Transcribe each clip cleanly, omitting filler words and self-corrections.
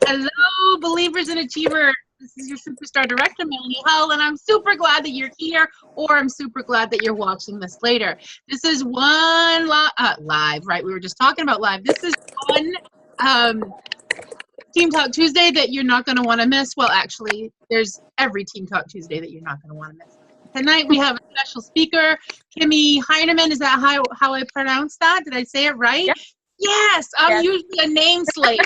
Hello, believers and achievers. This is your superstar director, Melanie Hull, and I'm super glad that you're here, or I'm super glad that you're watching this later. This is one live, right? We were just talking about live. This is one Team Talk Tuesday that you're not going to want to miss. Well, actually, there's every Team Talk Tuesday that you're not going to want to miss. Tonight we have a special speaker, Kimmie Hinerman. Is that how I pronounce that? Did I say it right? Yep. Yes, I'm usually a name slayer.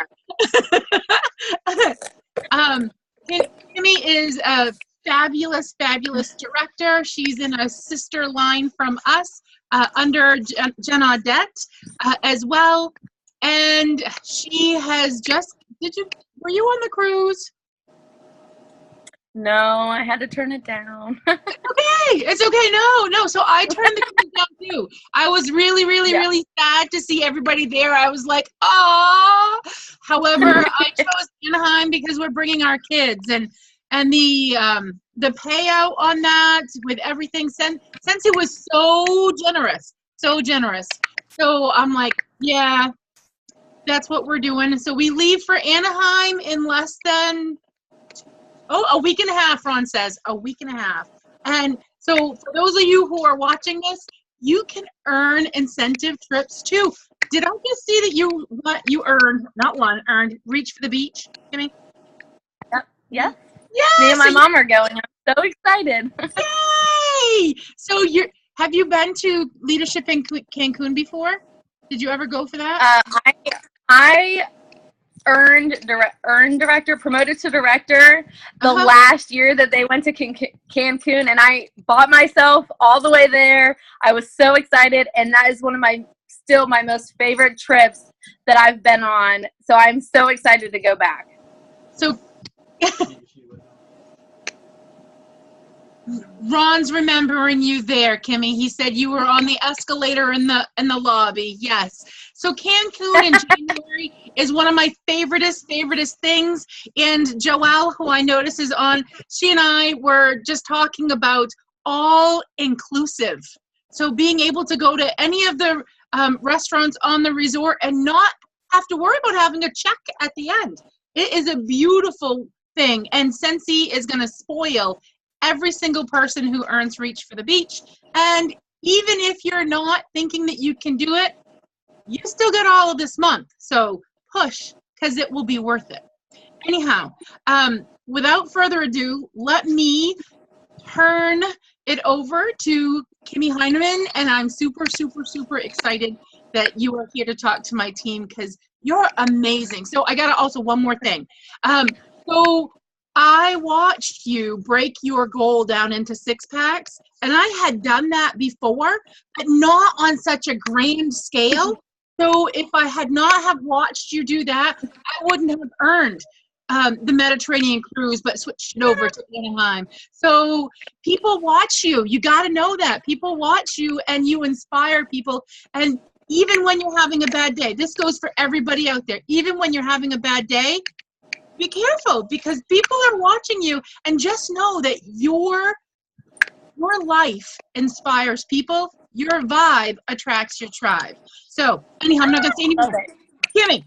Kimmie is a fabulous director. She's in a sister line from us under Jen Audette as well. And she has just, were you on the cruise? No, I had to turn it down. It's okay. No. So I turned the cruise down too. I was really sad to see everybody there. I was like, ah. However, I chose Anaheim because we're bringing our kids, and the payout on that with everything, since it was so generous. So I'm like, yeah, that's what we're doing. So we leave for Anaheim in less than a week and a half, Ron says. A week and a half. And so for those of you who are watching this, you can earn incentive trips too. Did I just see that you earned Reach for the Beach, Kimmie? Yep. Yes. Yeah. Me and my mom are going. I'm so excited. Yay! So have you been to Leadership in Cancun before? Did you ever go for that? I earned director, promoted to director the last year that they went to Cancun, and I bought myself all the way there. I was so excited, and that is one of my most favorite trips that I've been on. So I'm so excited to go back. So Ron's remembering you there, Kimmie. He said you were on the escalator in the lobby. Yes. So Cancun in January is one of my favoriteest things. And Joelle, who I notice is on, she and I were just talking about all inclusive. So being able to go to any of the restaurants on the resort and not have to worry about having a check at the end. It is a beautiful thing. And Sensi is going to spoil every single person who earns Reach for the Beach. And even if you're not thinking that you can do it, you still get all of this month. So push, because it will be worth it. Anyhow, without further ado, let me turn it over to Kimmie Hinerman, and I'm super excited that you are here to talk to my team because you're amazing. So I got also one more thing. So I watched you break your goal down into 6-packs, and I had done that before, but not on such a grand scale. So if I had not have watched you do that, I wouldn't have earned the Mediterranean cruise, but switched it over to Anaheim. So people watch you. You got to know that. People watch you, and you inspire people. And even when you're having a bad day, this goes for everybody out there. Even when you're having a bad day, be careful, because people are watching you, and just know that your life inspires people. Your vibe attracts your tribe. So anyhow, I'm not going to say anymore. Kimmie,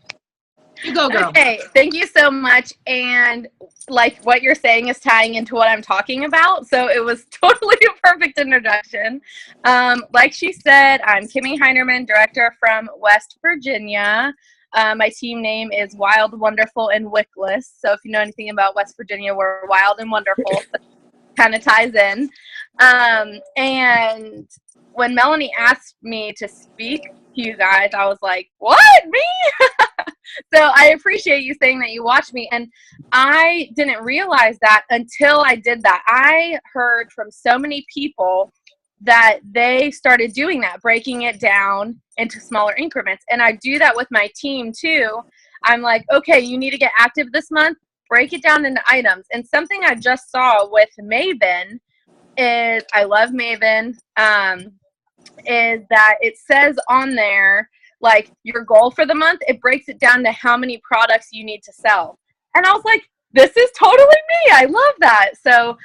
you go, girl. Okay, thank you so much. And like what you're saying is tying into what I'm talking about. So it was totally a perfect introduction. Like she said, I'm Kimmie Hinerman, director from West Virginia. My team name is Wild, Wonderful, and Wickless. So if you know anything about West Virginia, we're wild and wonderful. Kind of ties in. And when Melanie asked me to speak to you guys, I was like, what, me? So I appreciate you saying that you watched me. And I didn't realize that until I did that. I heard from so many people that they started doing that, breaking it down into smaller increments. And I do that with my team too. I'm like, okay, you need to get active this month, break it down into items. And something I just saw with Maven is, I love Maven, is that it says on there, like, your goal for the month, it breaks it down to how many products you need to sell. And I was like, this is totally me. I love that. So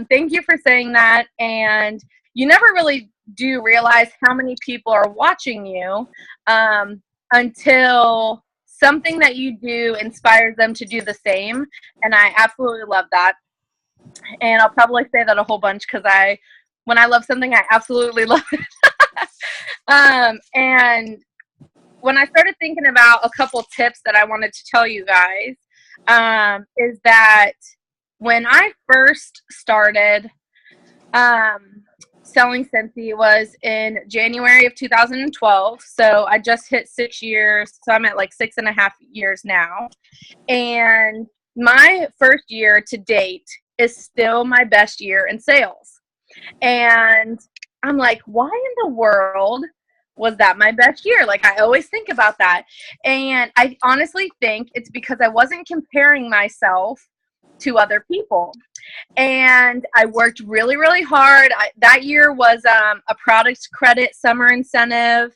thank you for saying that. And you never really do realize how many people are watching you until something that you do inspires them to do the same. And I absolutely love that. And I'll probably say that a whole bunch because when I love something, I absolutely love it. And when I started thinking about a couple tips that I wanted to tell you guys, is that when I first started selling Scentsy was in January of 2012. So I just hit 6 years. So I'm at like 6.5 years now. And my first year to date is still my best year in sales. And I'm like, why in the world was that my best year? Like, I always think about that. And I honestly think it's because I wasn't comparing myself to other people. And I worked really, really hard. That year was a product credit summer incentive.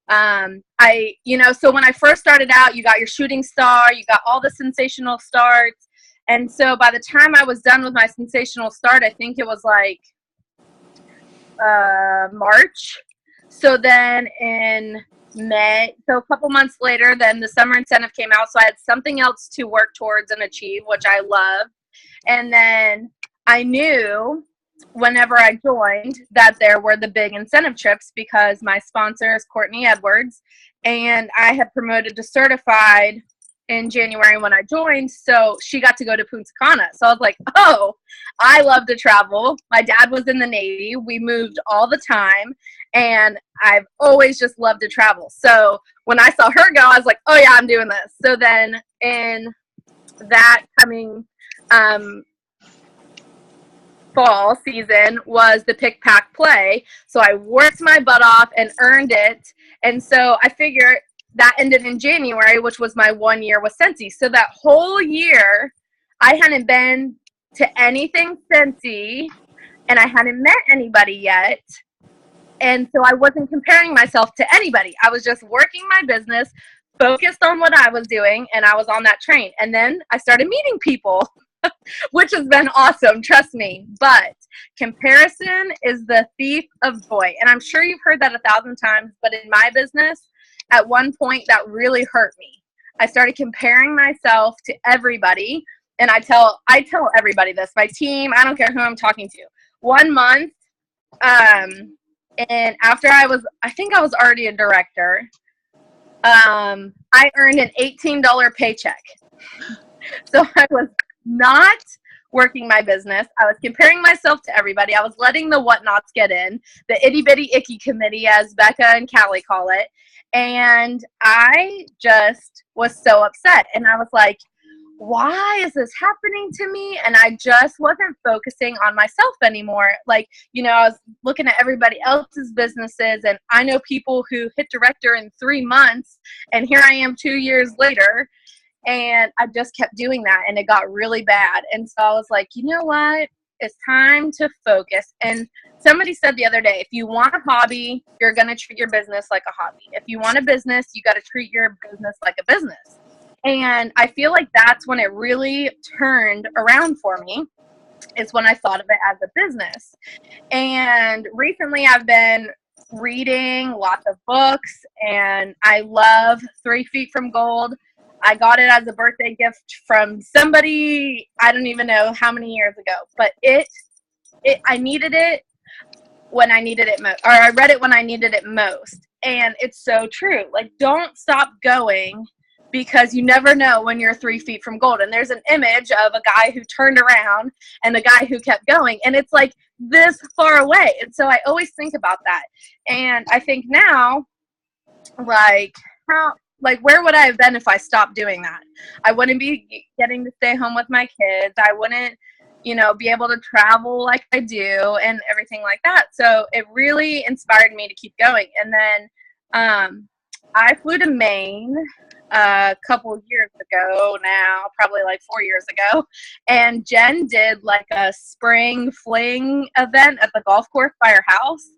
So when I first started out, you got your shooting star, you got all the sensational starts. And so by the time I was done with my sensational start, I think it was like March. So then in May, so a couple months later, then the summer incentive came out. So I had something else to work towards and achieve, which I love. And then I knew whenever I joined that there were the big incentive trips because my sponsor is Courtney Edwards, and I had promoted to certified in January when I joined, so she got to go to Punta Cana. So I was like, oh, I love to travel. My dad was in the Navy. We moved all the time, and I've always just loved to travel. So when I saw her go, I was like, oh yeah, I'm doing this. So then in that coming fall season was the pick, pack, play. So I worked my butt off and earned it. And so I figured that ended in January, which was my 1 year with Scentsy. So that whole year, I hadn't been to anything Scentsy, and I hadn't met anybody yet. And so I wasn't comparing myself to anybody. I was just working my business, focused on what I was doing, and I was on that train. And then I started meeting people, which has been awesome, trust me. But comparison is the thief of joy. And I'm sure you've heard that 1,000 times, but in my business, at one point that really hurt me. I started comparing myself to everybody. And I tell everybody this, my team, I don't care who I'm talking to. 1 month, and after I think I was already a director, I earned an $18 paycheck. So I was not working my business. I was comparing myself to everybody. I was letting the whatnots get in, the itty bitty icky committee, as Becca and Callie call it. And I just was so upset. And I was like, why is this happening to me? And I just wasn't focusing on myself anymore. Like, I was looking at everybody else's businesses, and I know people who hit director in 3 months, and here I am 2 years later, and I just kept doing that, and it got really bad. And so I was like, you know what? It's time to focus. And somebody said the other day, if you want a hobby, you're going to treat your business like a hobby. If you want a business, you got to treat your business like a business. And I feel like that's when it really turned around for me, is when I thought of it as a business. And recently I've been reading lots of books, and I love 3 Feet from Gold. I got it as a birthday gift from somebody, I don't even know how many years ago, but I needed it when I needed it most, or I read it when I needed it most. And it's so true. Like, don't stop going, because you never know when you're 3 feet from gold. And there's an image of a guy who turned around and a guy who kept going, and it's like this far away. And so I always think about that. And I think now, where would I have been if I stopped doing that? I wouldn't be getting to stay home with my kids. I wouldn't, be able to travel like I do and everything like that. So it really inspired me to keep going. And then I flew to Maine a couple years ago now, probably like 4 years ago. And Jen did like a spring fling event at the golf course by her house.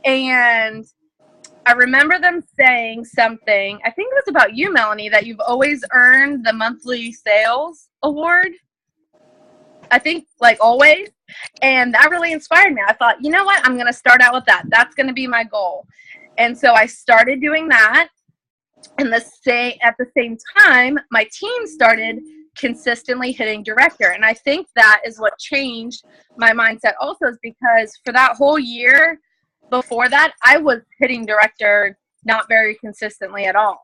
And I remember them saying something, I think it was about you, Melanie, that you've always earned the monthly sales award. I think, like, always. And that really inspired me. I thought, you know what? I'm going to start out with that. That's going to be my goal. And so I started doing that. And at the same time, my team started consistently hitting director. And I think that is what changed my mindset also, is because for that whole year before that, I was hitting director not very consistently at all.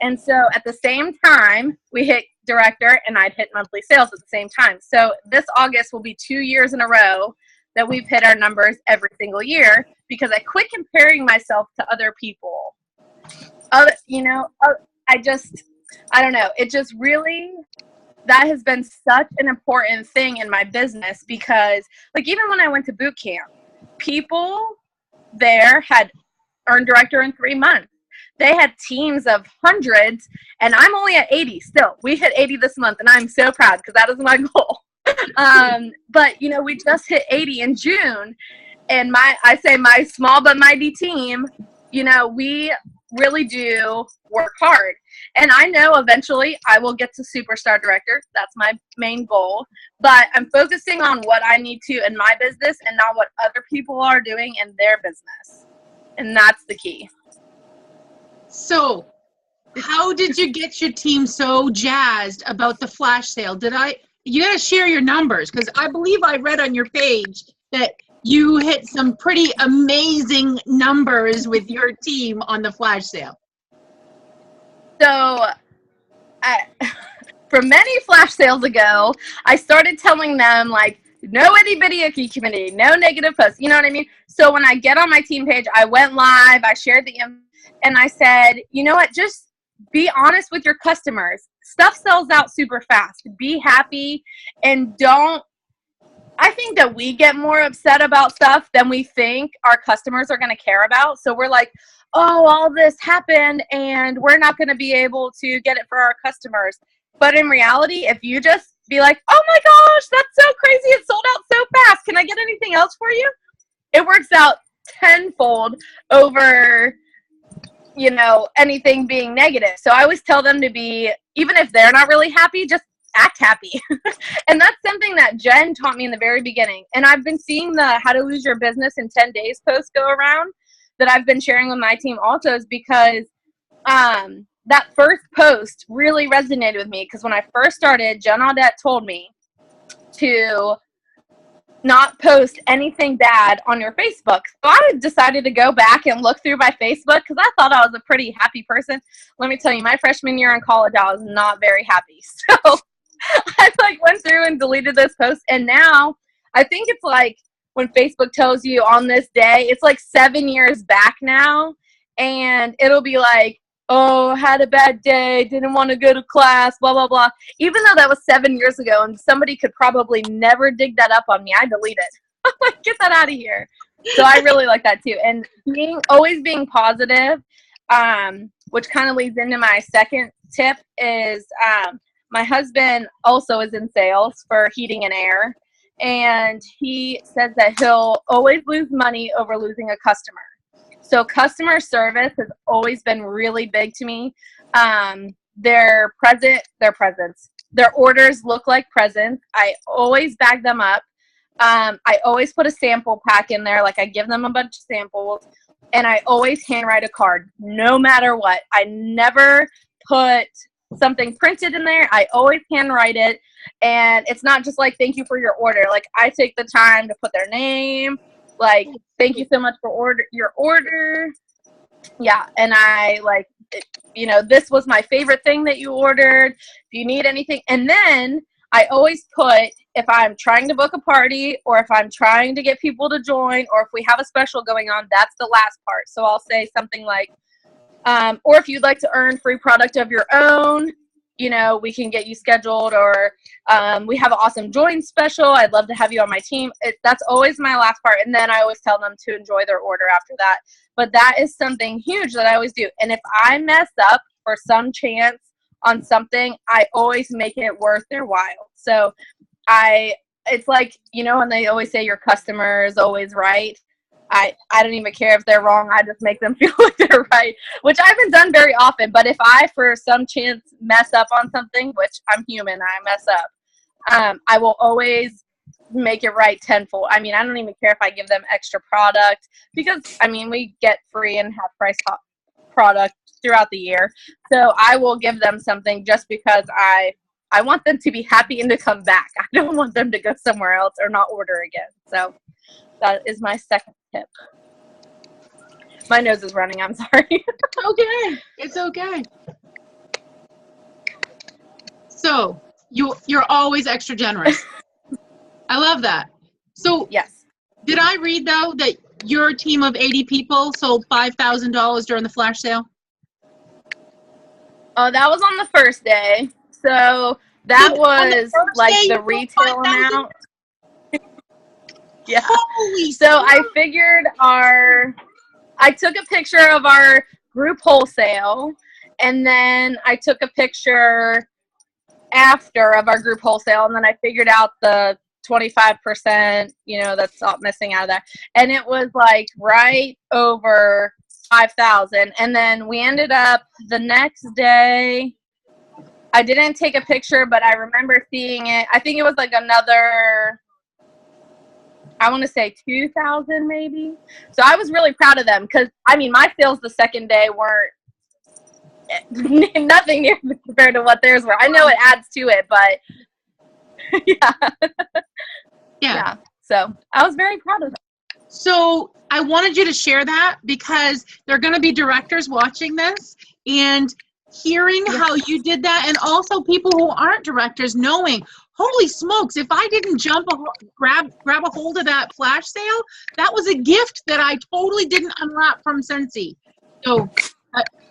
And so at the same time, we hit director and I'd hit monthly sales at the same time. So this August will be 2 years in a row that we've hit our numbers every single year, because I quit comparing myself to other people. I don't know. It just really, that has been such an important thing in my business, because like even when I went to boot camp, people there had earned director in 3 months. They had teams of hundreds, and I'm only at 80 still. We hit 80 this month, and I'm so proud because that is my goal. But we just hit 80 in June, and my small but mighty team, we really do work hard. And I know eventually I will get to superstar director. That's my main goal. But I'm focusing on what I need to in my business and not what other people are doing in their business. And that's the key. So, how did you get your team so jazzed about the flash sale? You got to share your numbers, because I believe I read on your page that you hit some pretty amazing numbers with your team on the flash sale. So, from many flash sales ago, I started telling them, like, no itty bitty icky committee, no negative posts. You know what I mean? So when I get on my team page, I went live, I shared the info, and I said, you know what? Just be honest with your customers. Stuff sells out super fast. Be happy, and don't. I think that we get more upset about stuff than we think our customers are going to care about. So we're like, oh, all this happened and we're not going to be able to get it for our customers. But in reality, if you just be like, oh my gosh, that's so crazy, it sold out so fast, can I get anything else for you? It works out tenfold over, anything being negative. So I always tell them to be, even if they're not really happy, just act happy. And that's something that Jen taught me in the very beginning. And I've been seeing the How to Lose Your Business in 10 Days post go around that I've been sharing with my team also, is because that first post really resonated with me, because when I first started, Jen Audette told me to not post anything bad on your Facebook. So I decided to go back and look through my Facebook, because I thought I was a pretty happy person. Let me tell you, my freshman year in college, I was not very happy. So I went through and deleted those posts. And now I think it's like when Facebook tells you on this day, it's like 7 years back now. And it'll be like, oh, had a bad day, didn't want to go to class, blah, blah, blah. Even though that was 7 years ago and somebody could probably never dig that up on me, I delete it. I'm like, get that out of here. So I really like that too. And always being positive, which kind of leads into my second tip, is my husband also is in sales for heating and air. And he says that he'll always lose money over losing a customer. So customer service has always been really big to me. Their presents. Their orders look like presents. I always bag them up. I always put a sample pack in there. Like, I give them a bunch of samples, and I always handwrite a card, no matter what. I never put something printed in there. I always handwrite it, and it's not just like, thank you for your order. Like, I take the time to put their name, like, thank you so much for your order. Yeah, and I this was my favorite thing that you ordered. If you need anything. And then I always put, if I'm trying to book a party, or if I'm trying to get people to join, or if we have a special going on, that's the last part. So I'll say something like, or if you'd like to earn free product of your own, we can get you scheduled, or we have an awesome join special. I'd love to have you on my team. That's always my last part. And then I always tell them to enjoy their order after that. But that is something huge that I always do. And if I mess up for some chance on something, I always make it worth their while. So it's like, when they always say your customer is always right. I don't even care if they're wrong. I just make them feel like they're right, which I haven't done very often. But if I, for some chance, mess up on something, which I'm human, I mess up, I will always make it right tenfold. I mean, I don't even care if I give them extra product, because, we get free and half price product throughout the year. So I will give them something just because I want them to be happy and to come back. I don't want them to go somewhere else or not order again. So that is my second tip. My nose is running. I'm sorry. Okay. It's okay. So you're always extra generous. I love that. So Yes. did I read, though, that your team of 80 people sold $5,000 during the flash sale? Oh, that was on the first day. So that was like the retail amount. Yeah. Holy So I figured I took a picture of our group wholesale, and then I took a picture after of our group wholesale, and then I figured out the 25%, that's all missing out of that. And it was like right over 5,000. And then we ended up the next day, I didn't take a picture, but I remember seeing it. I think it was like another, I want to say 2,000 maybe. So I was really proud of them because, my sales the second day weren't nothing near compared to what theirs were. I know it adds to it, but yeah. So I was very proud of them. So I wanted you to share that because there are going to be directors watching this and hearing how you did that, and also people who aren't directors knowing, holy smokes, if I didn't grab a hold of that flash sale, that was a gift that I totally didn't unwrap from Scentsy. So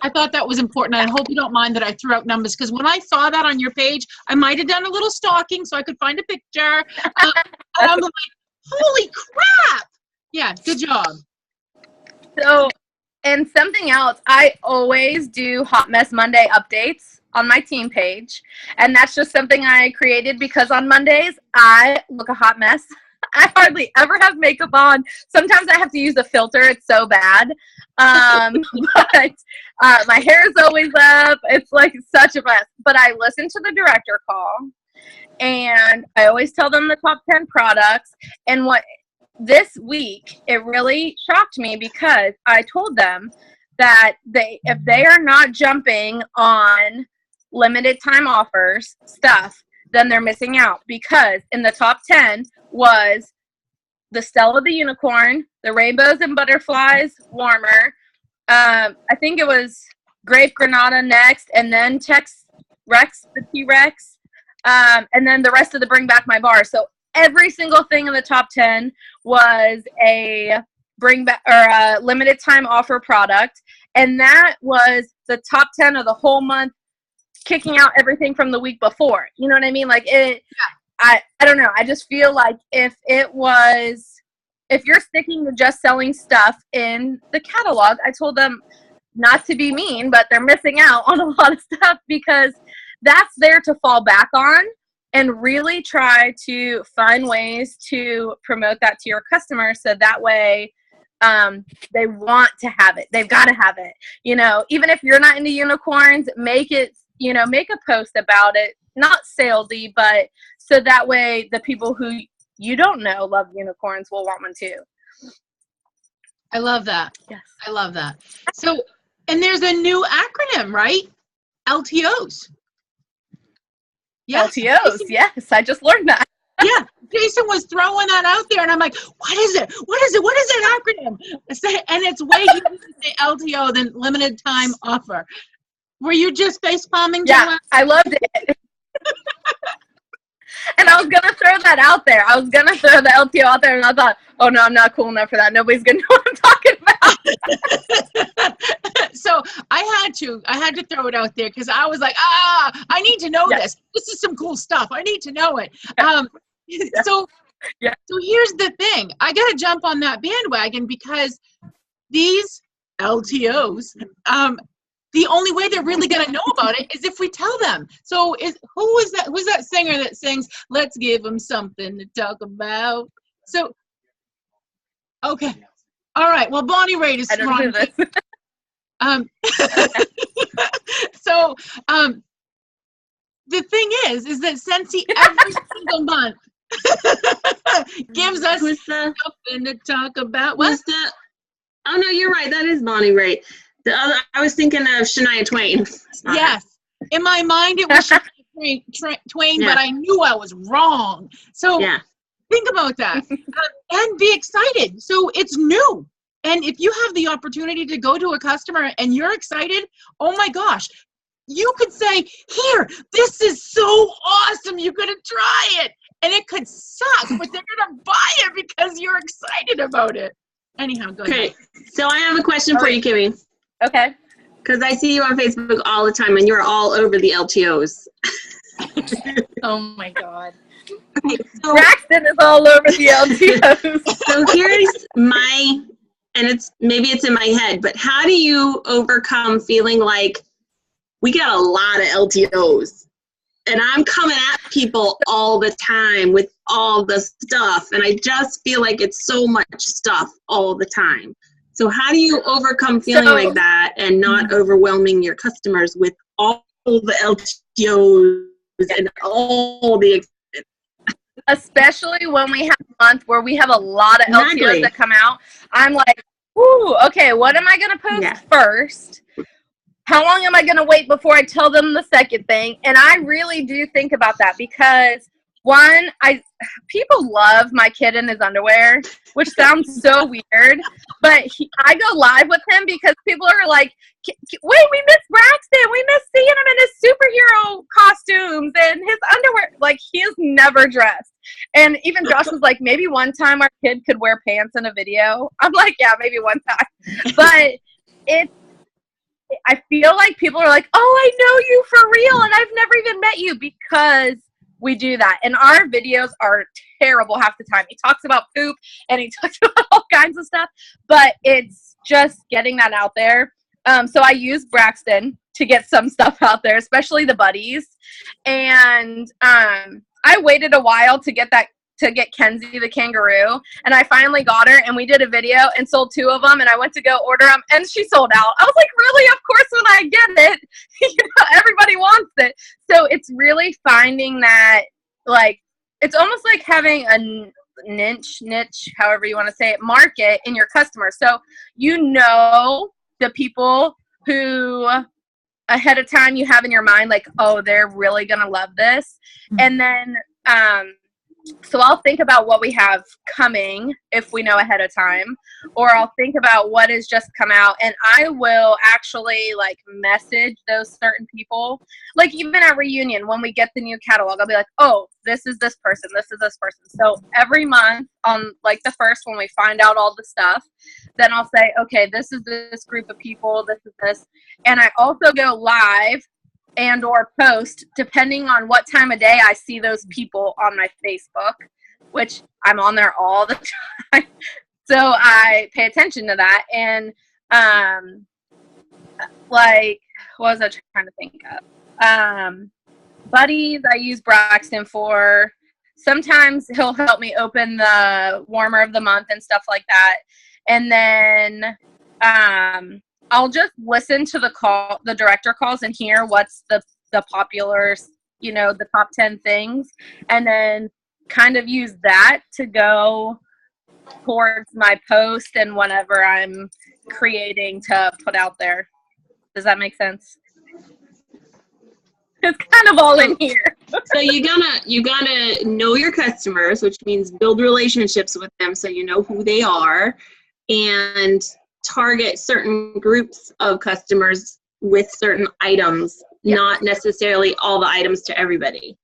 I thought that was important. I hope you don't mind that I threw out numbers, because when I saw that on your page, I might have done a little stalking so I could find a picture. And I'm like, holy crap! Yeah, good job. So, and something else, I always do Hot Mess Monday updates on my team page. And that's just something I created because on Mondays, I look a hot mess. I hardly ever have makeup on. Sometimes I have to use a filter. It's so bad. But my hair is always up. It's like such a mess. But I listen to the director call, and I always tell them the top 10 products. And this week, it really shocked me because I told them that if they are not jumping on limited time offers stuff, then they're missing out, because in the top 10 was the Stella the Unicorn, the Rainbows and Butterflies Warmer, I think it was Grape Granada next, and then Rex, the T-Rex, and then the rest of the Bring Back My Bar. So every single thing in the top 10 was a bring back or a limited time offer product, and that was the top 10 of the whole month, kicking out everything from the week before. You know what I mean? Like it. Yeah. I don't know. I just feel like if you're sticking to just selling stuff in the catalog, I told them not to be mean, but they're missing out on a lot of stuff, because that's there to fall back on and really try to find ways to promote that to your customers, so that way they want to have it. They've got to have it. Even if you're not into unicorns, make a post about it. Not salesy, but so that way the people who you don't know love unicorns will want one too. I love that. Yes. I love that. So, and there's a new acronym, right? LTOs. Yes. LTOs, yes. I just learned that. Yeah. Jason was throwing that out there, and I'm like, what is it? What is it? What is that acronym? And it's way easier to say LTO than limited time offer. Were you just face palming? Yeah, Joanne? I loved it. And I was going to throw that out there. I was going to throw the LTO out there, and I thought, oh, no, I'm not cool enough for that. Nobody's going to know what I'm talking about. So I had to throw it out there, because I was like, I need to know this. This is some cool stuff. I need to know it. So here's the thing. I got to jump on that bandwagon, because these LTOs, the only way they're really going to know about it is if we tell them. So who's that singer that sings, let's give them something to talk about? So, okay. All right. Well, Bonnie Raitt is strong. I don't do this. So, the thing is that Scentsy every single month gives us something to talk about. What's the? Oh no, you're right. That is Bonnie Raitt. I was thinking of Shania Twain. Yes. In my mind, it was Shania Twain, Yeah. but I knew I was wrong. So Yeah. think about that and be excited. So it's new. And if you have the opportunity to go to a customer and you're excited, oh my gosh, you could say, here, this is so awesome. You got to try it. And it could suck, but they're going to buy it because you're excited about it. Anyhow, go ahead. Okay. So I have a question for you, Kimmie. Okay. Because I see you on Facebook all the time, and you're all over the LTOs. Oh my God. Okay, so, Braxton is all over the LTOs. so here's and maybe it's in my head, but how do you overcome feeling like we got a lot of LTOs, and I'm coming at people all the time with all the stuff, and I just feel like it's so much stuff all the time. So how do you overcome feeling like that and not overwhelming your customers with all the LTOs and all the... Especially when we have a month where we have a lot of Exactly. LTOs that come out, I'm like, ooh, okay, what am I going to post first? How long am I going to wait before I tell them the second thing? And I really do think about that because, one, people love my kid in his underwear, which sounds so weird, but I go live with him because people are like, wait, we miss Braxton. We miss seeing him in his superhero costumes and his underwear. Like, he is never dressed. And even Josh was like, maybe one time our kid could wear pants in a video. I'm like, yeah, maybe one time. But I feel like people are like, oh, I know you for real, and I've never even met you, because we do that. And our videos are terrible half the time. He talks about poop, and he talks about all kinds of stuff, but it's just getting that out there. So I use Braxton to get some stuff out there, especially the buddies. And I waited a while to get Kenzie the kangaroo, and I finally got her, and we did a video and sold 2 of them, and I went to go order them, and she sold out. I was like, really? Of course, when I get it, everybody wants it. So it's really finding that, like, it's almost like having a niche, however you want to say it, market in your customers. So the people who ahead of time you have in your mind, like, oh, they're really gonna love this. And then so I'll think about what we have coming if we know ahead of time, or I'll think about what has just come out, and I will actually like message those certain people. Like even at reunion, when we get the new catalog, I'll be like, oh, this is this person, this is this person. So every month on like the first, when we find out all the stuff, then I'll say, okay, this is this group of people, this is this. And I also go live and or post depending on what time of day I see those people on my Facebook, which I'm on there all the time. So I pay attention to that. And like, what was I trying to think of? Buddies, I use Braxton for. Sometimes he'll help me open the warmer of the month and stuff like that. And then I'll just listen to the director calls and hear what's the popular, the top 10 things, and then kind of use that to go towards my post and whatever I'm creating to put out there. Does that make sense? It's kind of all in here. So you gotta know your customers, which means build relationships with them so you know who they are, and target certain groups of customers with certain items, not necessarily all the items to everybody.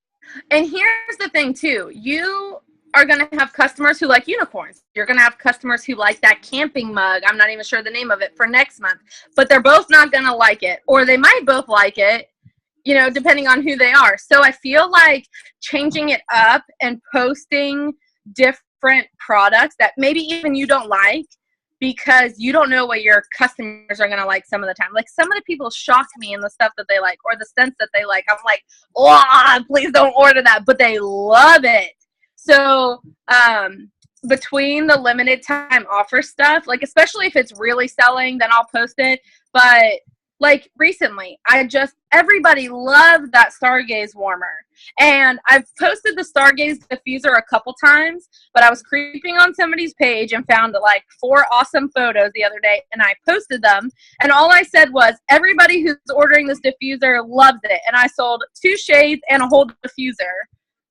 And here's the thing too, you are going to have customers who like unicorns. You're going to have customers who like that camping mug. I'm not even sure the name of it for next month, but they're both not going to like it, or they might both like it, depending on who they are. So I feel like changing it up and posting different products that maybe even you don't like, because you don't know what your customers are going to like some of the time. Like some of the people shock me in the stuff that they like, or the scents that they like. I'm like, oh, please don't order that, but they love it. So between the limited time offer stuff, like especially if it's really selling, then I'll post it. But like recently, everybody loved that Stargaze warmer. And I've posted the Stargaze diffuser a couple times, but I was creeping on somebody's page and found like 4 awesome photos the other day, and I posted them. And all I said was, everybody who's ordering this diffuser loves it. And I sold 2 shades and a whole diffuser.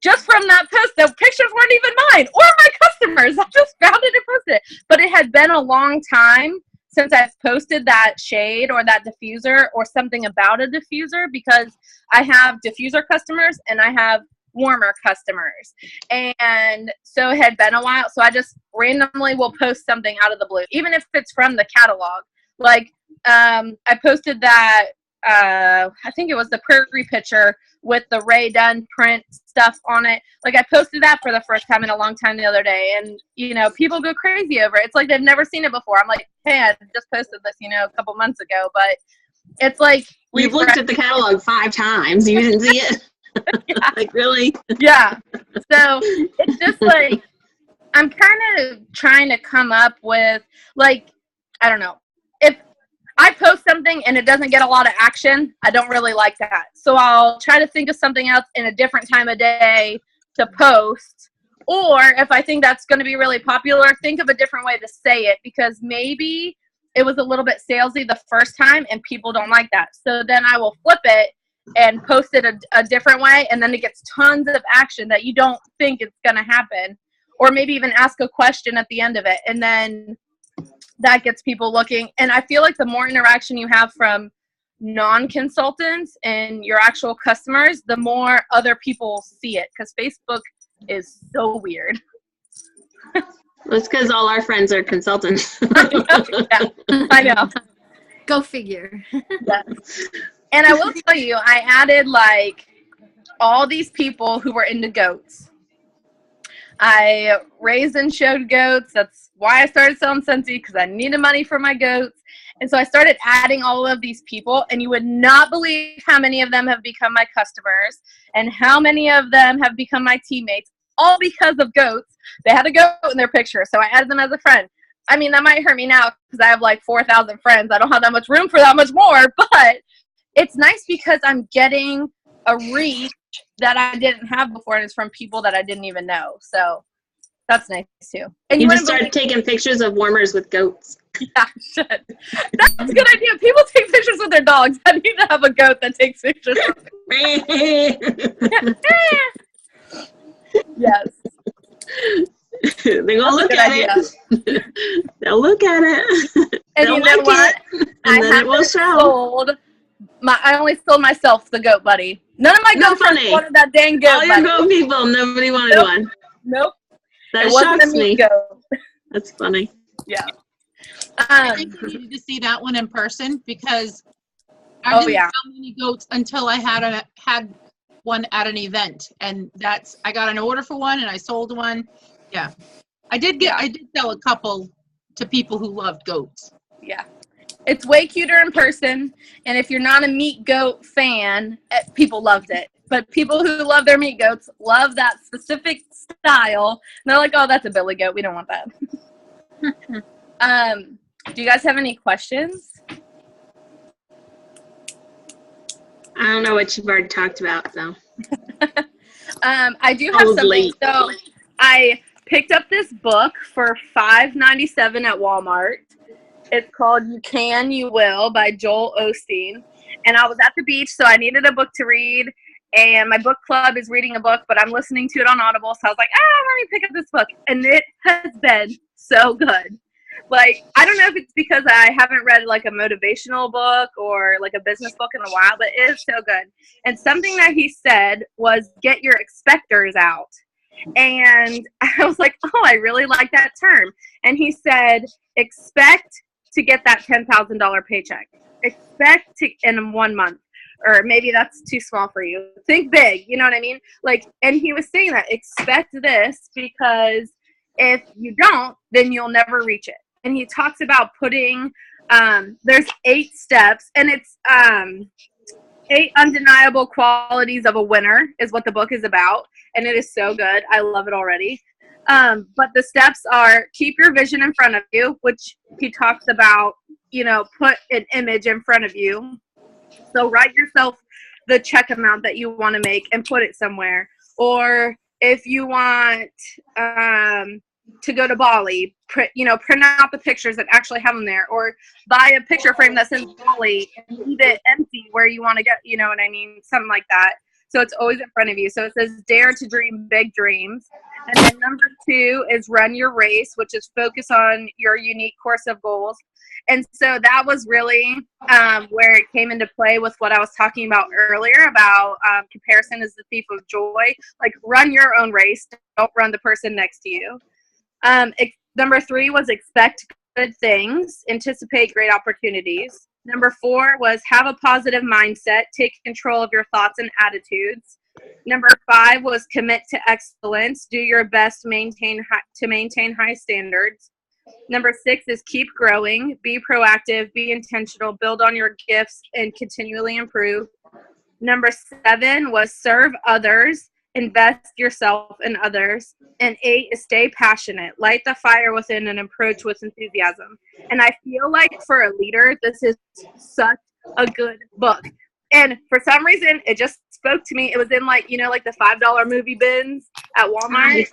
Just from that post. The pictures weren't even mine or my customers. I just found it and posted it. But it had been a long time since I've posted that shade or that diffuser or something about a diffuser, because I have diffuser customers and I have warmer customers. And so it had been a while. So I just randomly will post something out of the blue, even if it's from the catalog. Like I posted that, I think it was the prairie picture with the Ray Dunn print stuff on it. Like, I posted that for the first time in a long time the other day, and people go crazy over it. It's like they've never seen it before. I'm like, hey, I just posted this a couple months ago, but it's like we've looked at the catalog 5 times. You didn't see it. Yeah. Like, really? Yeah. So it's just like, I'm kind of trying to come up with, like, I don't know, if I post something and it doesn't get a lot of action, I don't really like that. So I'll try to think of something else in a different time of day to post. Or if I think that's going to be really popular, think of a different way to say it, because maybe it was a little bit salesy the first time and people don't like that. So then I will flip it and post it a different way, and then it gets tons of action that you don't think it's going to happen. Or maybe even ask a question at the end of it, and then that gets people looking. And I feel like the more interaction you have from non-consultants and your actual customers, the more other people see it, because Facebook is so weird. It's because all our friends are consultants. I know. Go figure. Yes. And I will tell you, I added like all these people who were into goats. I raised and showed goats. That's why I started selling Scentsy, because I needed money for my goats. And so I started adding all of these people, and you would not believe how many of them have become my customers and how many of them have become my teammates, all because of goats. They had a goat in their picture, so I added them as a friend. I mean, that might hurt me now because I have like 4,000 friends. I don't have that much room for that much more, but it's nice because I'm getting a reach that I didn't have before, and it's from people that I didn't even know. So that's nice too. And you just started taking pictures of warmers with goats. Yeah, I should. That's a good idea. People take pictures with their dogs. I need to have a goat that takes pictures of Yes. They're gonna look at it. They'll look at it. And they'll you know like what? it. And then it will show. I only sold myself the goat buddy. None of my No goat friends funny. wanted that dang goat All your buddy. goat people, nobody wanted Nope. one. Nope. That It wasn't a shocks me. meat goat. That's funny. Yeah. I think I needed to see that one in person, because I didn't sell many goats until I had one at an event, and I got an order for one and I sold one. Yeah, I did sell a couple to people who loved goats. Yeah. It's way cuter in person, and if you're not a meat goat fan, people loved it. But people who love their meat goats love that specific style. And they're like, oh, that's a billy goat. We don't want that. Do you guys have any questions? I don't know what you've already talked about, though. I do have something. Late. So I picked up this book for $5.97 at Walmart. It's called You Can, You Will by Joel Osteen. And I was at the beach, so I needed a book to read. And my book club is reading a book, but I'm listening to it on Audible. So I was like, let me pick up this book. And it has been so good. Like, I don't know if it's because I haven't read like a motivational book or like a business book in a while, but it is so good. And something that he said was, get your expectors out. And I was like, oh, I really like that term. And he said, expect to get that $10,000 paycheck. Expect to in 1 month. Or maybe that's too small for you. Think big, you know what I mean? Like, and he was saying that, expect this, because if you don't, then you'll never reach it. And he talks about putting, there's 8 steps, and it's 8 undeniable qualities of a winner is what the book is about. And it is so good. I love it already. But the steps are, keep your vision in front of you, which he talks about put an image in front of you. So write yourself the check amount that you want to make and put it somewhere. Or if you want to go to Bali, print out the pictures and actually have them there. Or buy a picture frame that says Bali and leave it empty where you want to go. You know what I mean? Something like that. So it's always in front of you. So it says dare to dream big dreams. And then number 2 is run your race, which is focus on your unique course of goals. And so that was really where it came into play with what I was talking about earlier about comparison is the thief of joy. Like, run your own race. Don't run the person next to you. Number 3 was expect good things. Anticipate great opportunities. Number 4 was have a positive mindset. Take control of your thoughts and attitudes. Number 5 was commit to excellence. Do your best to maintain high standards. Number 6 is keep growing. Be proactive. Be intentional. Build on your gifts and continually improve. Number 7 was serve others. Invest yourself in others. And 8 is stay passionate. Light the fire within and approach with enthusiasm. And I feel like for a leader, this is such a good book. And for some reason, it just spoke to me. It was in like the $5 movie bins at Walmart.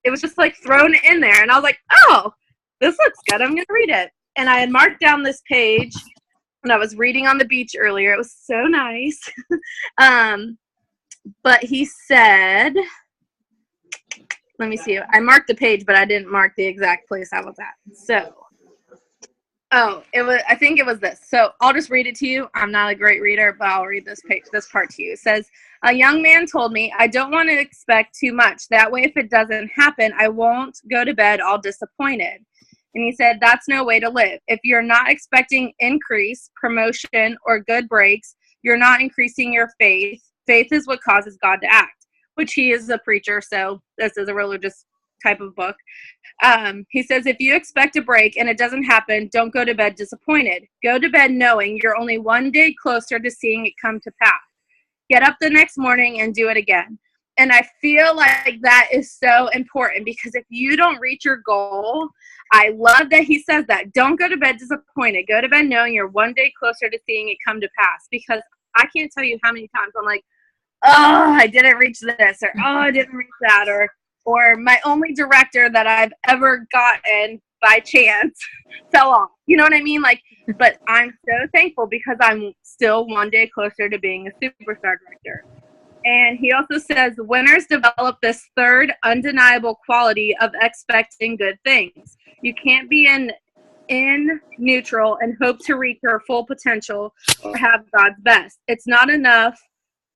It was just like thrown in there. And I was like, oh, this looks good. I'm going to read it. And I had marked down this page when I was reading on the beach earlier. It was so nice. But he said, let me see. I marked the page, but I didn't mark the exact place I was at. So, I think it was this. So I'll just read it to you. I'm not a great reader, but I'll read this part to you. It says, a young man told me, I don't want to expect too much. That way, if it doesn't happen, I won't go to bed all disappointed. And he said, that's no way to live. If you're not expecting increase, promotion, or good breaks, you're not increasing your faith. Faith is what causes God to act, which he is a preacher, so this is a religious type of book. He says, if you expect a break and it doesn't happen, don't go to bed disappointed. Go to bed knowing you're only one day closer to seeing it come to pass. Get up the next morning and do it again. And I feel like that is so important because if you don't reach your goal, I love that he says that. Don't go to bed disappointed. Go to bed knowing you're one day closer to seeing it come to pass, because I can't tell you how many times I'm like, oh, I didn't reach this, or oh, I didn't reach that, or my only director that I've ever gotten by chance fell off. You know what I mean? Like, but I'm so thankful because I'm still one day closer to being a superstar director. And he also says, winners develop this third undeniable quality of expecting good things. You can't be in neutral and hope to reach your full potential or have God's best. It's not enough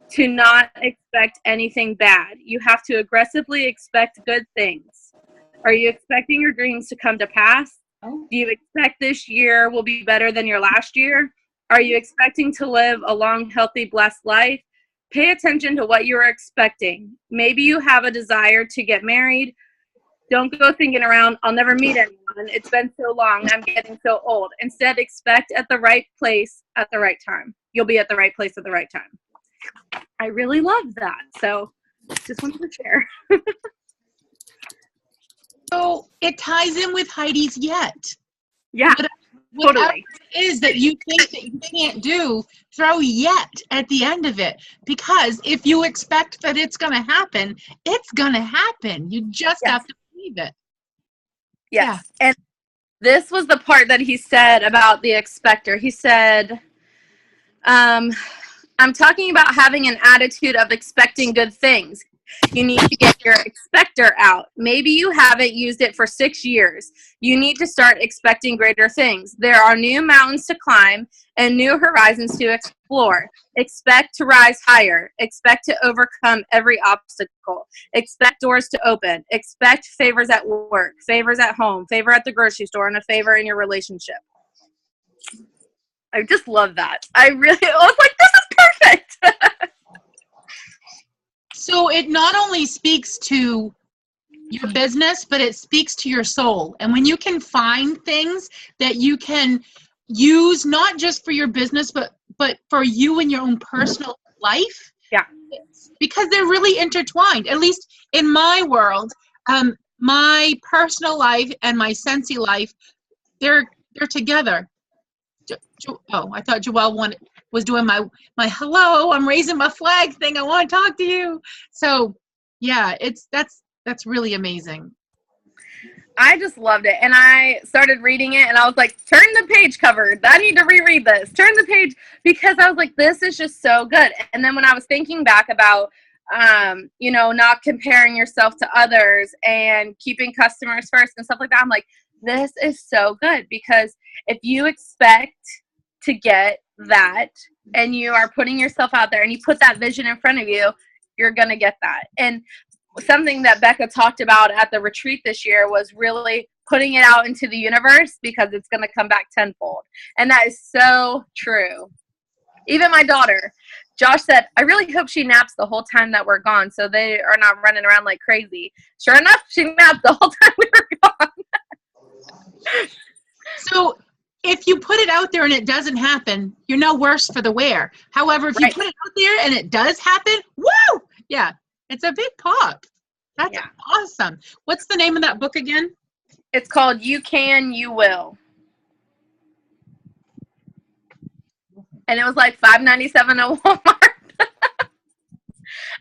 to not expect anything bad. You have to aggressively expect good things. Are you expecting your dreams to come to pass? Do you expect this year will be better than your last year? Are you expecting to live a long, healthy, blessed life? Pay attention to what you are expecting. Maybe you have a desire to get married. Don't go thinking around, I'll never meet anyone. It's been so long. I'm getting so old. Instead, expect at the right place at the right time. You'll be at the right place at the right time. I really love that. So just wanted to share. So it ties in with Heidi's yet. Yeah, Whatever totally. it is that you think that you can't do, throw yet at the end of it. Because if you expect that it's going to happen, it's going to happen. You just have to believe it. Yes. Yeah. And this was the part that he said about the expector. He said, I'm talking about having an attitude of expecting good things. You need to get your expector out. Maybe you haven't used it for 6 years. You need to start expecting greater things. There are new mountains to climb and new horizons to explore. Expect to rise higher. Expect to overcome every obstacle. Expect doors to open. Expect favors at work, favors at home, favor at the grocery store, and a favor in your relationship. I just love that. I was like, this is perfect. So it not only speaks to your business, but it speaks to your soul. And when you can find things that you can use, not just for your business, but for you and your own personal life. Yeah. Because they're really intertwined. At least in my world, my personal life and my Scentsy life, they're together. Oh, I thought Joelle was doing my hello, I'm raising my flag thing. I want to talk to you. So yeah, that's really amazing. I just loved it. And I started reading it and I was like, turn the page cover. I need to reread this. Turn the page, because I was like, this is just so good. And then when I was thinking back about, not comparing yourself to others and keeping customers first and stuff like that, I'm like, this is so good, because if you expect to get that and you are putting yourself out there and you put that vision in front of you, you're going to get that. And something that Becca talked about at the retreat this year was really putting it out into the universe, because it's going to come back tenfold. And that is so true. Even my daughter, Josh said, I really hope she naps the whole time that we're gone so they are not running around like crazy. Sure enough, she napped the whole time we were gone. So if you put it out there and it doesn't happen, you're no worse for the wear. However, if you put it out there and it does happen, woo! Yeah, it's a big pop. That's awesome. What's the name of that book again? It's called You Can, You Will. And it was like $5.97 at Walmart.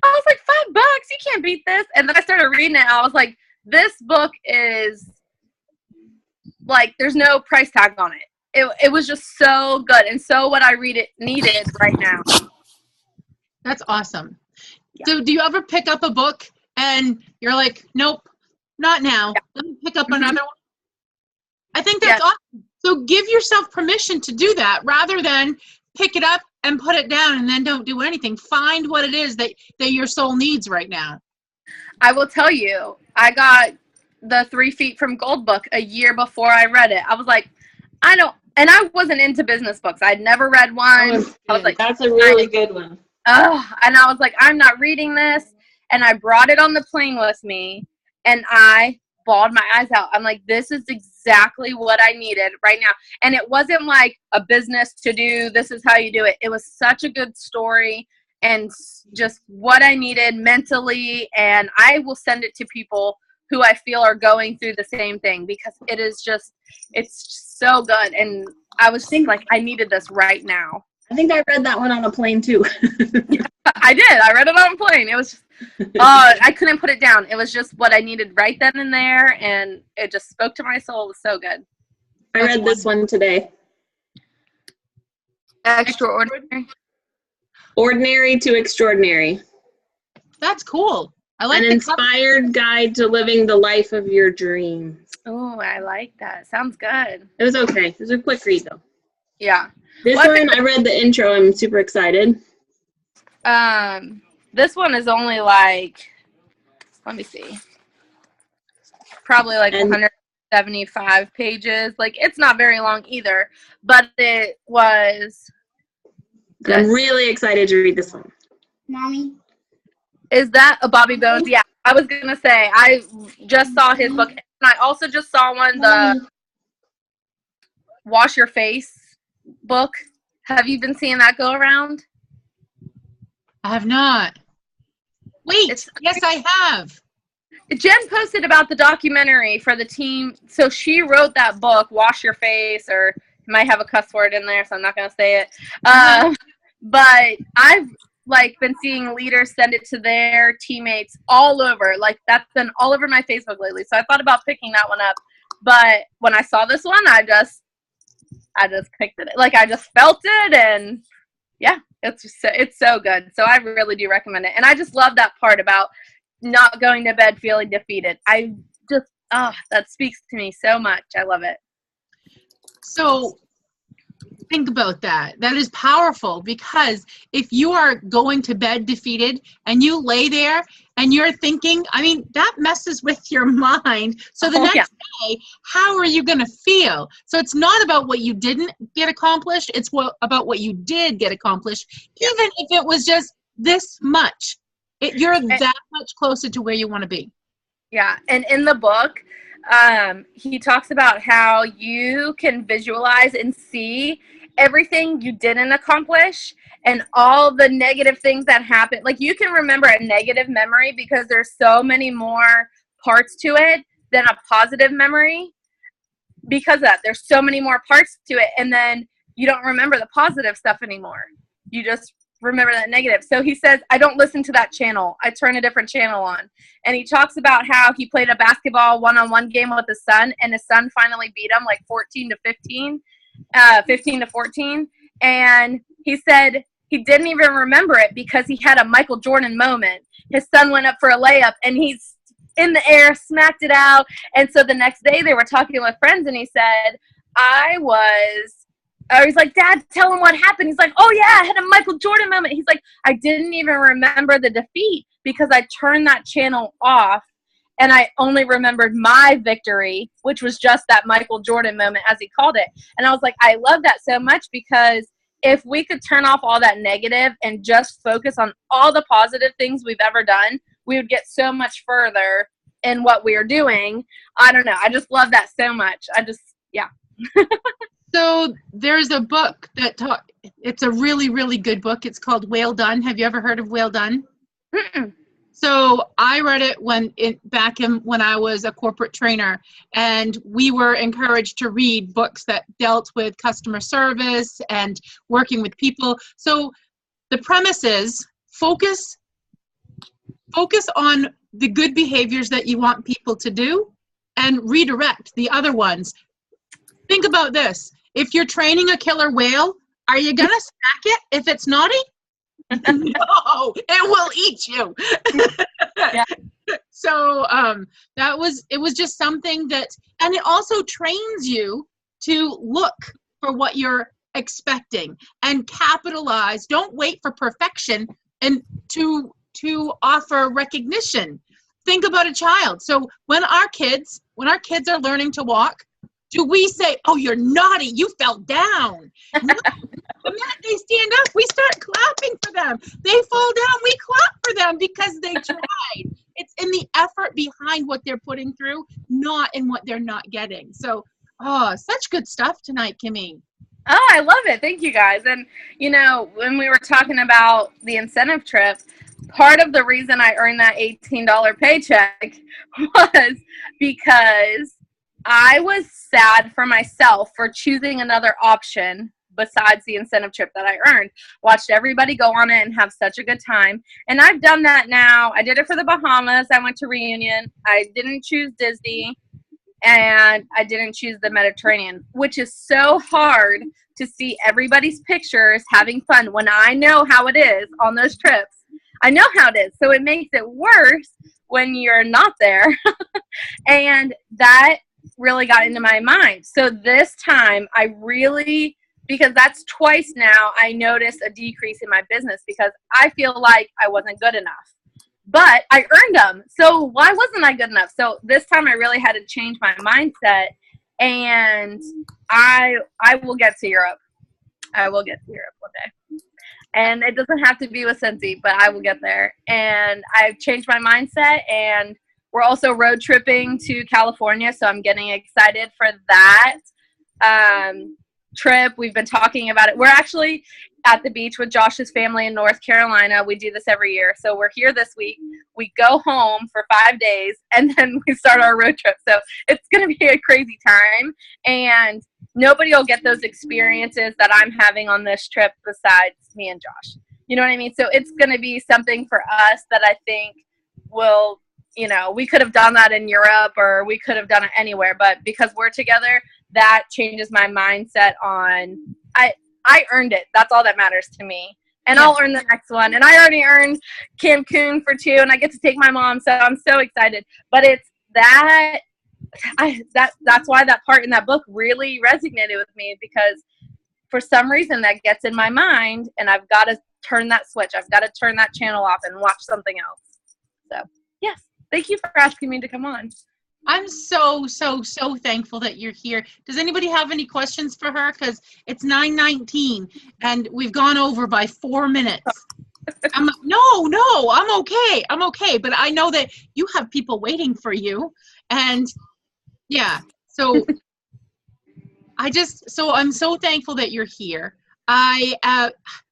I was like, $5? You can't beat this. And then I started reading it. I was like, this book is like, there's no price tag on it. It was just so good, and so what I needed right now. That's awesome. Yeah. So do you ever pick up a book and you're like, nope, not now. Yeah. Let me pick up another one. I think that's awesome. So give yourself permission to do that, rather than pick it up and put it down and then don't do anything. Find what it is that your soul needs right now. I will tell you, I got the 3 Feet from Gold book a year before I read it. I was like, and I wasn't into business books. I'd never read one. I was like, that's a really good one. And I was like, I'm not reading this. And I brought it on the plane with me, and I bawled my eyes out. I'm like, this is exactly what I needed right now. And it wasn't like a business to do, this is how you do it. It was such a good story and just what I needed mentally. And I will send it to people who I feel are going through the same thing, because it's so good. And I was thinking, like, I needed this right now. I think I read that one on a plane too. I did. I read it on a plane. It was just, I couldn't put it down. It was just what I needed right then and there, and it just spoke to my soul. It was so good. I read this one today. Extraordinary. Ordinary to Extraordinary. That's cool. I like an inspired guide to living the life of your dreams. Oh, I like that. Sounds good. It was okay. It was a quick read though. Yeah. This one, I read the intro. I'm super excited. This one is only like, let me see, probably like 175 pages. Like, it's not very long either, but it was good. I'm really excited to read this one. Mommy? Is that a Bobby Bones? Yeah, I was going to say, I just saw his book. And I also just saw one, the Wash Your Face book. Have you been seeing that go around? I have not. Wait, yes, I have. Jen posted about the documentary for the team. So she wrote that book, Wash Your Face, or it might have a cuss word in there, so I'm not going to say it. But I've been seeing leaders send it to their teammates all over. Like, that's been all over my Facebook lately. So I thought about picking that one up. But when I saw this one, I just picked it. Like, I just felt it, and yeah, it's so good. So I really do recommend it. And I just love that part about not going to bed feeling defeated. I just, that speaks to me so much. I love it. So think about that. That is powerful, because if you are going to bed defeated and you lay there and you're thinking, I mean, that messes with your mind. So the next day, how are you going to feel? So it's not about what you didn't get accomplished. It's about what you did get accomplished, even if it was just this much. You're that much closer to where you want to be. Yeah. And in the book, he talks about how you can visualize and see everything you didn't accomplish and all the negative things that happened. Like, you can remember a negative memory because there's so many more parts to it than a positive memory. Because of that, there's so many more parts to it. And then you don't remember the positive stuff anymore. You just remember that negative. So he says, I don't listen to that channel. I turn a different channel on. And he talks about how he played a basketball one-on-one game with his son, and his son finally beat him like 15 to 14. And he said he didn't even remember it because he had a Michael Jordan moment. His son went up for a layup, and he's in the air, smacked it out. And so the next day they were talking with friends, and he said, I was like, Dad, tell him what happened. He's like, oh, yeah, I had a Michael Jordan moment. He's like, I didn't even remember the defeat because I turned that channel off, and I only remembered my victory, which was just that Michael Jordan moment, as he called it. And I was like, I love that so much, because if we could turn off all that negative and just focus on all the positive things we've ever done, we would get so much further in what we are doing. I don't know. I just love that so much. Yeah. So there's a book it's a really, really good book. It's called Whale Done. Have you ever heard of Whale Done? Mm-mm. So I read it when I was a corporate trainer, and we were encouraged to read books that dealt with customer service and working with people. So the premise is focus on the good behaviors that you want people to do and redirect the other ones. Think about this. If you're training a killer whale, are you going to smack it if it's naughty? No, it will eat you. Yeah. So it was just something and it also trains you to look for what you're expecting and capitalize. Don't wait for perfection and to offer recognition. Think about a child. So when our kids are learning to walk, do we say, oh, you're naughty, you fell down? No. The minute they stand up, we start clapping for them. They fall down, we clap for them because they tried. It's in the effort behind what they're putting through, not in what they're not getting. So, such good stuff tonight, Kimmie. Oh, I love it. Thank you, guys. And, when we were talking about the incentive trip, part of the reason I earned that $18 paycheck was because I was sad for myself for choosing another option besides the incentive trip that I earned. Watched everybody go on it and have such a good time. And I've done that now. I did it for the Bahamas. I went to Reunion. I didn't choose Disney. And I didn't choose the Mediterranean, which is so hard to see everybody's pictures having fun when I know how it is on those trips. I know how it is. So it makes it worse when you're not there. And that really got into my mind. So this time because that's twice now, I noticed a decrease in my business because I feel like I wasn't good enough. But I earned them. So why wasn't I good enough? So this time I really had to change my mindset, and I will get to Europe. I will get to Europe one day. And it doesn't have to be with Cincy, but I will get there. And I've changed my mindset, and we're also road tripping to California, so I'm getting excited for that trip. We've been talking about it. We're actually at the beach with Josh's family in North Carolina. We do this every year. So we're here this week. We go home for 5 days, and then we start our road trip. So it's going to be a crazy time, and nobody will get those experiences that I'm having on this trip besides me and Josh. You know what I mean? So it's going to be something for us that I think will, we could have done that in Europe, or we could have done it anywhere, but because we're together, that changes my mindset on I earned it. That's all that matters to me. And I'll earn the next one. And I already earned Cancun for 2, and I get to take my mom, so I'm so excited. But it's that's why that part in that book really resonated with me, because for some reason that gets in my mind, and I've got to turn that switch. I've got to turn that channel off and watch something else. So, yes. Thank you for asking me to come on. I'm so thankful that you're here. Does anybody have any questions for her? Because it's 9:19 and we've gone over by 4 minutes. No, I'm okay. But I know that you have people waiting for you. And yeah, so I'm so thankful that you're here.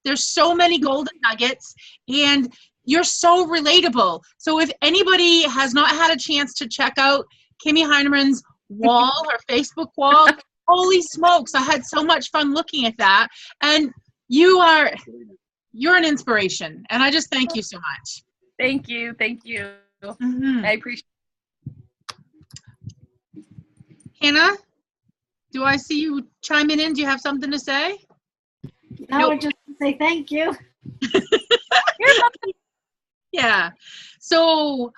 There's so many golden nuggets, and you're so relatable. So if anybody has not had a chance to check out Kimmie Hinerman's wall, her Facebook wall, Holy smokes, I had so much fun looking at that. And you're an inspiration. And I just thank you so much. Thank you. Thank you. Mm-hmm. I appreciate Hannah, do I see you chiming in? Do you have something to say? No, Nope. just to say thank you. Yeah. So,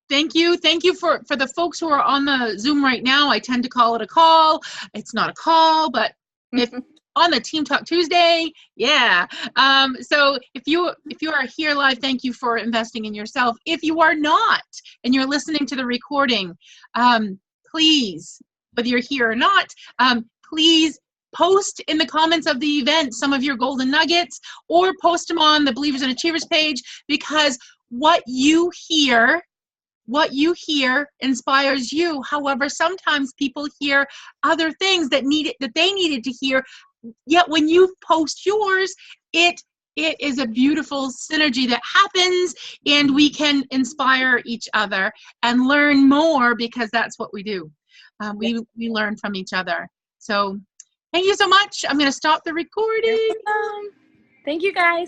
thank you. Thank you for the folks who are on the Zoom right now. I tend to call it a call. It's not a call, but if on the Team Talk Tuesday, yeah. So if you are here live, thank you for investing in yourself. If you are not and you're listening to the recording, please, whether you're here or not, please post in the comments of the event some of your golden nuggets, or post them on the Believers and Achievers page, because what you hear inspires you. However, sometimes people hear other things that they needed to hear. Yet when you post yours, it is a beautiful synergy that happens, and we can inspire each other and learn more, because that's what we do. We learn from each other. So thank you so much. I'm going to stop the recording. Thank you, guys.